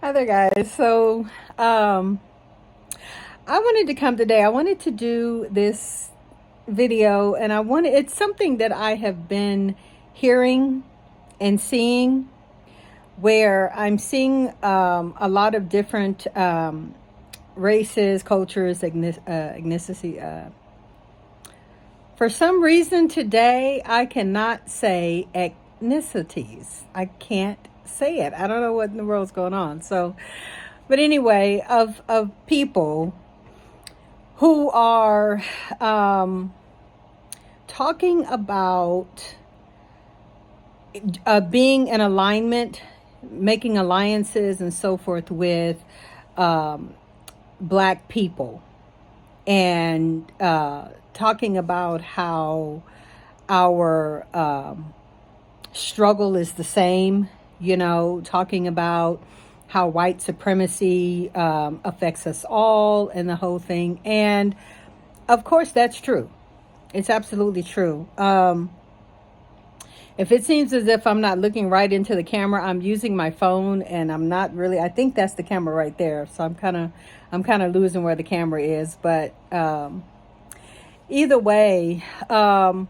Hi there, guys. I wanted to come today. I wanted to do this video, and it's something that I have been hearing and seeing, where I'm seeing a lot of different races, cultures, ethnicity. For some reason today, I cannot say ethnicities. I can't say it. I don't know what in the world's going on. But anyway, of people who are talking about being in alignment, making alliances and so forth with Black people, and talking about how our struggle is the same, talking about how white supremacy affects us all and the whole thing. And of course, that's true. It's absolutely true. If it seems as if I'm not looking right into the camera, I'm using my phone, and I'm not really, I think that's the camera right there. So I'm kind of losing where the camera is. But either way, I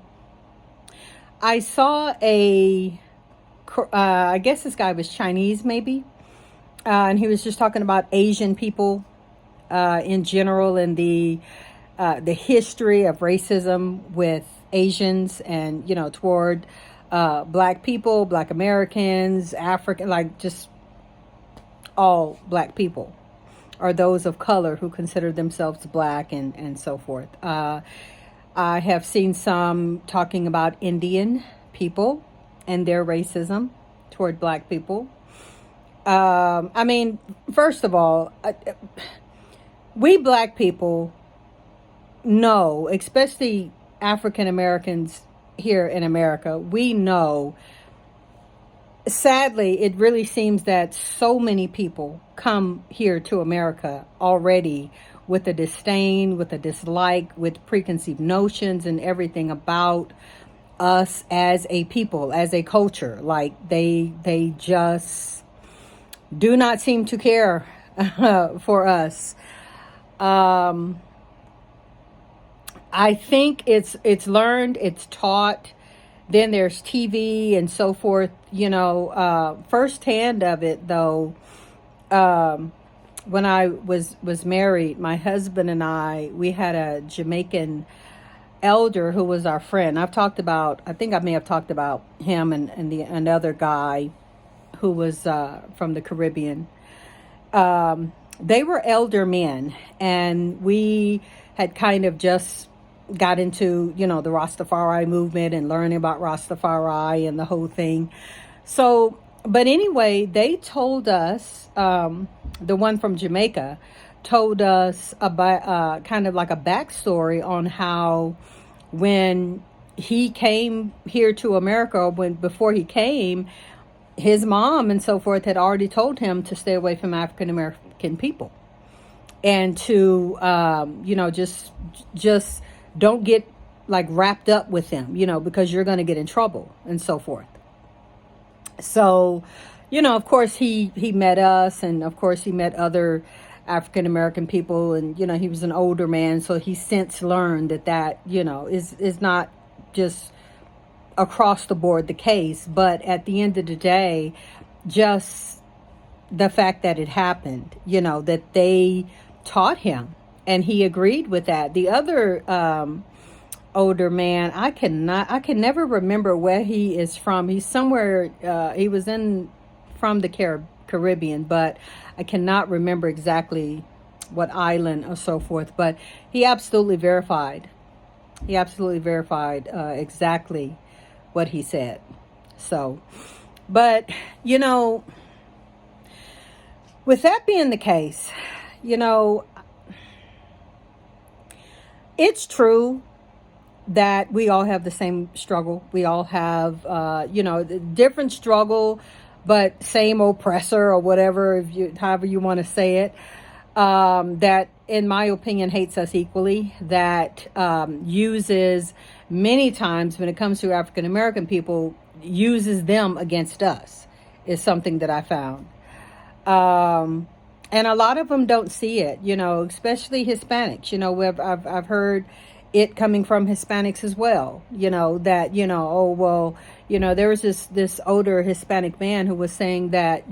saw I guess this guy was Chinese, maybe. And he was just talking about Asian people in general, and the history of racism with Asians, and toward Black people, Black Americans, African, like just all Black people, or those of color who consider themselves Black, and so forth. I have seen some talking about Indian people and their racism toward Black people. I mean, first of all, we Black people know, especially African Americans here in America, we know, sadly, it really seems that so many people come here to America already with a disdain, with a dislike, with preconceived notions and everything about us as a people, as a culture. Like they just do not seem to care for us. I think it's learned, it's taught. Then there's TV and so forth. Firsthand of it though. When I was married, my husband and we had a Jamaican elder who was our friend. I think I may have talked about him and another guy who was from the Caribbean. They were elder men, and we had kind of just got into, the Rastafari movement and learning about Rastafari and the whole thing. So, but anyway, they told us, the one from Jamaica told us about kind of like a backstory on how when he came here to America, before he came, his mom and so forth had already told him to stay away from African American people, and to just don't get like wrapped up with them, because you're going to get in trouble and so forth. So, of course he met us, and of course he met other African American people, and he was an older man, so he since learned that is not just across the board the case. But at the end of the day, just the fact that it happened, that they taught him, and he agreed with that. The other older man, I can never remember where he is from. He's somewhere, he was from the Caribbean, but I cannot remember exactly what island or so forth. But he absolutely verified exactly what he said. So, but with that being the case, it's true that we all have the same struggle. We all have different struggle, but same oppressor, or whatever, however you want to say it, that in my opinion hates us equally, that uses many times, when it comes to African American people, uses them against us, is something that I found. Um, and a lot of them don't see it, especially Hispanics. I've heard it coming from Hispanics as well, that, oh, well, there was this older Hispanic man who was saying that,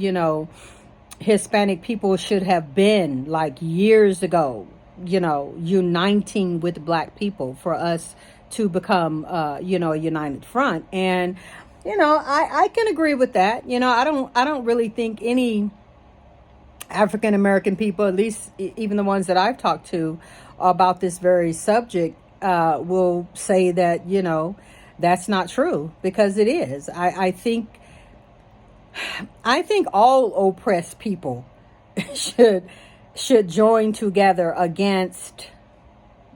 Hispanic people should have been like years ago, uniting with black people for us to become, a united front. And, I can agree with that. I don't really think any African American people, at least even the ones that I've talked to about this very subject, will say that, that's not true, because it is. I think all oppressed people should join together against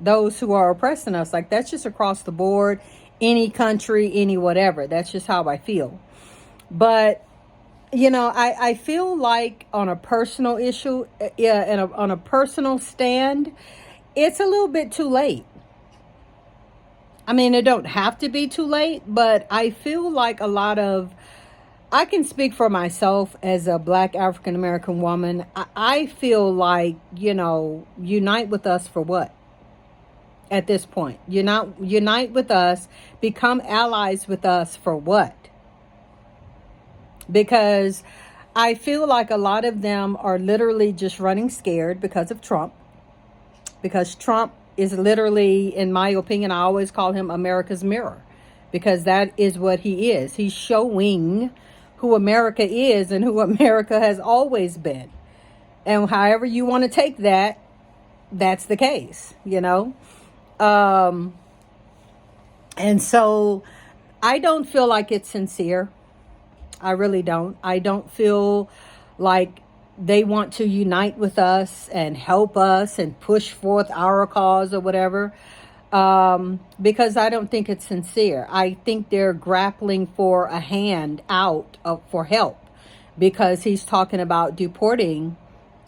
those who are oppressing us. Like, that's just across the board, any country, any whatever. That's just how I feel. But I feel like on a personal issue, yeah, and on a personal stand, it's a little bit too late. I mean, it don't have to be too late, but I feel like I can speak for myself as a black African American woman. I feel like, unite with us for what? At this point, unite with us, become allies with us for what? Because I feel like a lot of them are literally just running scared because of Trump. Because Trump is literally, in my opinion, I always call him America's mirror. Because that is what he is. He's showing who America is and who America has always been. And however you want to take that, that's the case, And so I don't feel like it's sincere. I really don't. I don't feel like they want to unite with us and help us and push forth our cause or whatever, because I don't think it's sincere. I think they're grappling for a hand out for help, because he's talking about deporting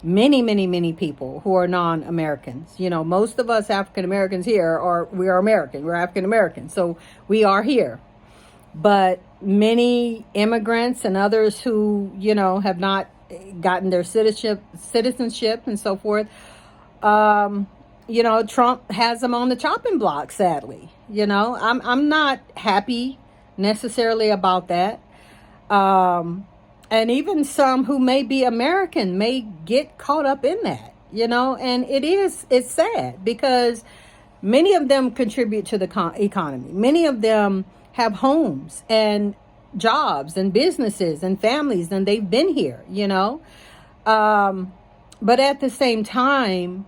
many, many, many people who are non-Americans. Most of us African Americans here we are American. We're African Americans, so we are here. But many immigrants and others who, have not gotten their citizenship and so forth, Trump has them on the chopping block, sadly. I'm not happy necessarily about that. And even some who may be American may get caught up in that, and it's sad, because many of them contribute to the economy. Many of them have homes and jobs and businesses and families, and they've been here, but at the same time,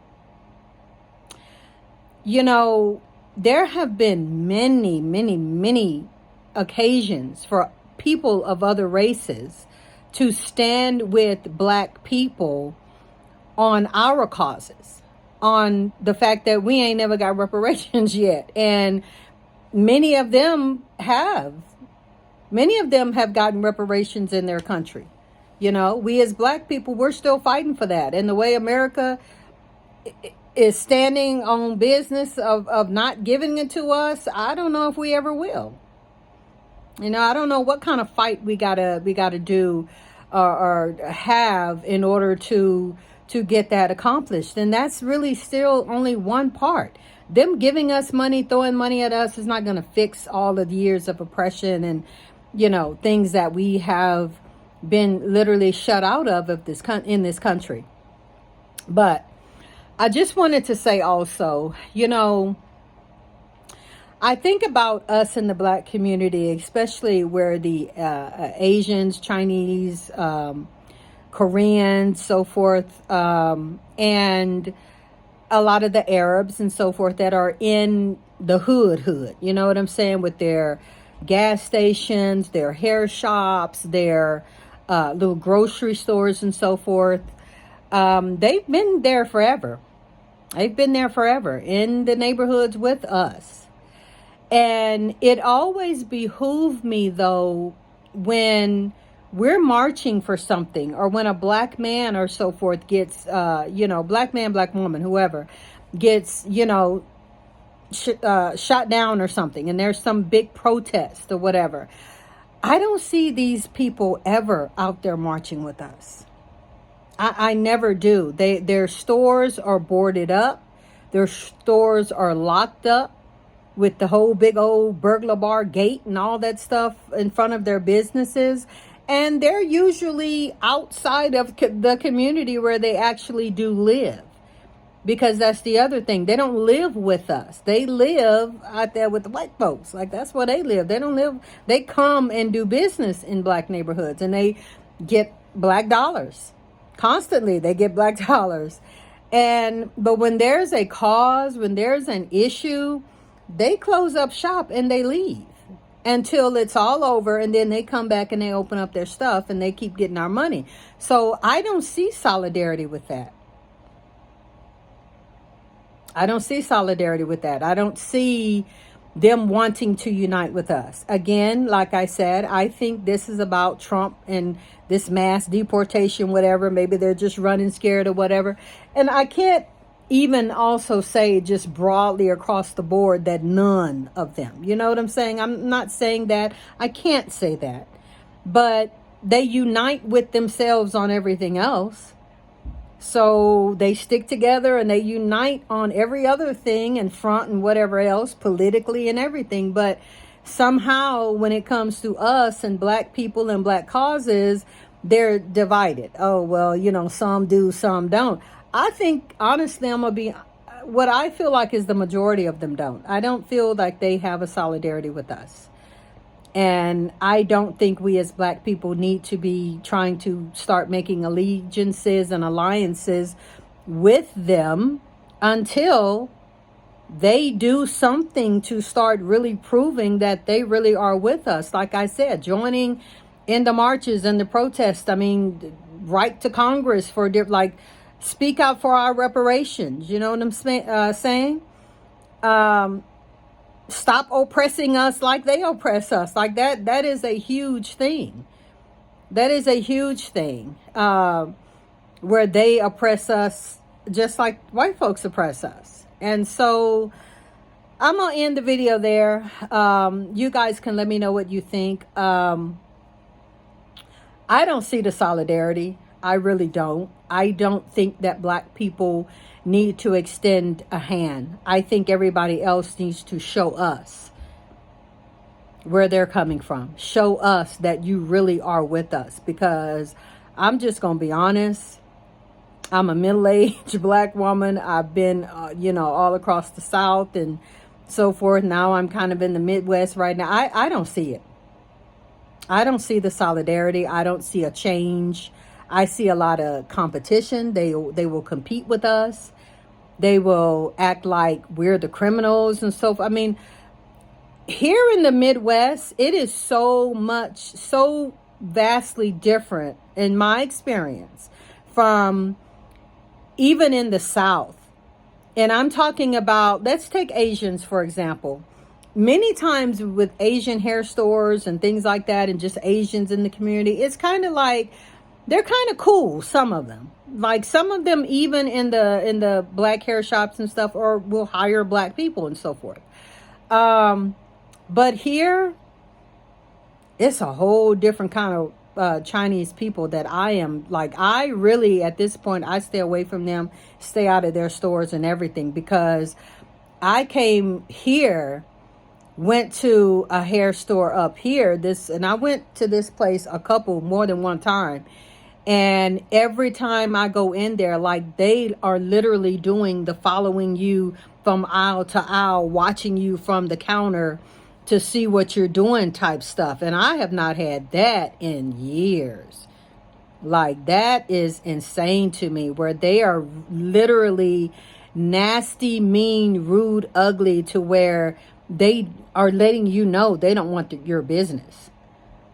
there have been many, many, many occasions for people of other races to stand with black people on our causes, on the fact that we ain't never got reparations yet. And many of them have gotten reparations in their country. We as black people, we're still fighting for that. And the way America is standing on business of not giving it to us, I don't know if we ever will. I don't know what kind of fight we gotta do or have in order to get that accomplished. And that's really still only one part. Them giving us money, throwing money at us, is not going to fix all of the years of oppression and, things that we have been literally shut out of in this country. But I just wanted to say also, I think about us in the black community, especially where the Asians, Chinese, Koreans, so forth, and a lot of the Arabs and so forth that are in the hood, you know what I'm saying, with their gas stations, their hair shops, their little grocery stores and so forth. They've been there forever. They've been there forever in the neighborhoods with us. And it always behooved me, though, when we're marching for something, or when a black man or so forth gets, black man, black woman, whoever, gets, shot down or something, and there's some big protest or whatever. I don't see these people ever out there marching with us. I never do. Their stores are boarded up. Their stores are locked up with the whole big old burglar bar gate and all that stuff in front of their businesses. And they're usually outside of the community where they actually do live. Because that's the other thing. They don't live with us. They live out there with the white folks. Like, that's where they live. They don't live. They come and do business in black neighborhoods, and they get black dollars. Constantly, they get black dollars. But when there's a cause, when there's an issue, they close up shop and they leave until it's all over, and then they come back and they open up their stuff and they keep getting our money. So I don't see solidarity with that. I don't see solidarity with that. I don't see them wanting to unite with us. Again, like I said, I think this is about Trump and this mass deportation, whatever. Maybe they're just running scared or whatever. And I can't even also say just broadly across the board that none of them, you know what I'm saying? I'm not saying that. I can't say that. But they unite with themselves on everything else. So they stick together and they unite on every other thing and front and whatever else politically and everything. But somehow when it comes to us and black people and black causes, they're divided. Oh, well, you know, some do, some don't. I think, honestly, what I feel like is the majority of them don't. I don't feel like they have a solidarity with us. And I don't think we as black people need to be trying to start making allegiances and alliances with them until they do something to start really proving that they really are with us. Like I said, joining in the marches and the protests. I mean, write to Congress for like speak out for our reparations. You know what I'm saying? Stop oppressing us like they oppress us. Like that is a huge thing. That is a huge thing. Where they oppress us just like white folks oppress us. And so I'm going to end the video there. You guys can let me know what you think. I don't see the solidarity. I really don't. I don't think that black people need to extend a hand. I think everybody else needs to show us where they're coming from. Show us that you really are with us. Because I'm just going to be honest. I'm a middle-aged black woman. I've been, all across the South and so forth. Now I'm kind of in the Midwest right now. I don't see it. I don't see the solidarity. I don't see a change. I see a lot of competition. They will compete with us. They will act like we're the criminals and so forth. I mean, here in the Midwest, it is so vastly different in my experience from even in the South. And I'm talking about, let's take Asians, for example. Many times with Asian hair stores and things like that, and just Asians in the community, it's kind of like, they're kind of cool, some of them. Like some of them even in the black hair shops and stuff, or will hire black people and so forth. But here, it's a whole different kind of Chinese people that I really, at this point, I stay away from them, stay out of their stores and everything, because I came here, went to a hair store up here, and I went to this place more than one time. And every time I go in there, like they are literally doing the following you from aisle to aisle, watching you from the counter to see what you're doing type stuff. And I have not had that in years. Like that is insane to me, where they are literally nasty, mean, rude, ugly, to where they are letting you know they don't want your business.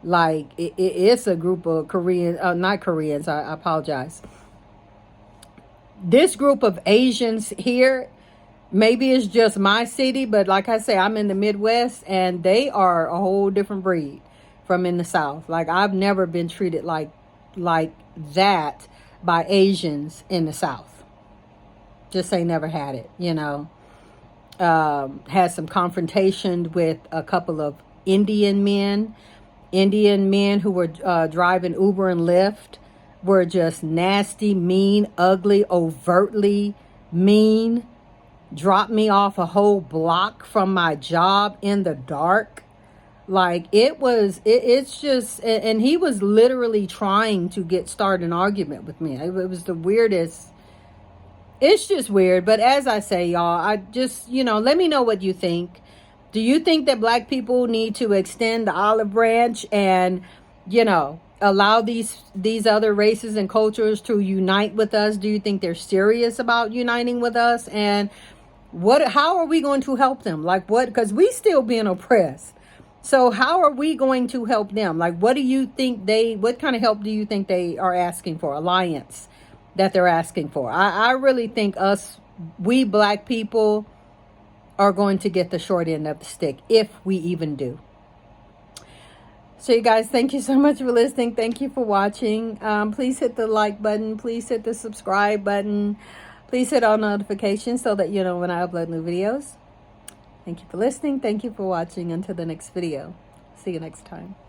Like it's a group of not Koreans, I apologize. This group of Asians here, maybe it's just my city, but like I say, I'm in the Midwest, and they are a whole different breed from in the South. Like I've never been treated like that by Asians in the South. Just ain't never had it, Had some confrontation with a couple of Indian men who were driving Uber and Lyft were just nasty, mean, ugly, overtly mean, dropped me off a whole block from my job in the dark. Like it's just, and he was literally trying to start an argument with me. It was the weirdest. It's just weird. But as I say, y'all, I just, let me know what you think. Do you think that black people need to extend the olive branch and, allow these other races and cultures to unite with us? Do you think they're serious about uniting with us? And how are we going to help them? Like what? Because we still being oppressed. So how are we going to help them? Like, what do you think what kind of help do you think they are asking for? Alliance that they're asking for? I really think we black people are going to get the short end of the stick, if we even do. So you guys, thank you so much for listening. Thank you for watching. Please hit the like button. Please hit the subscribe button. Please hit all notifications so that you know when I upload new videos. Thank you for listening. Thank you for watching. Until the next video. See you next time.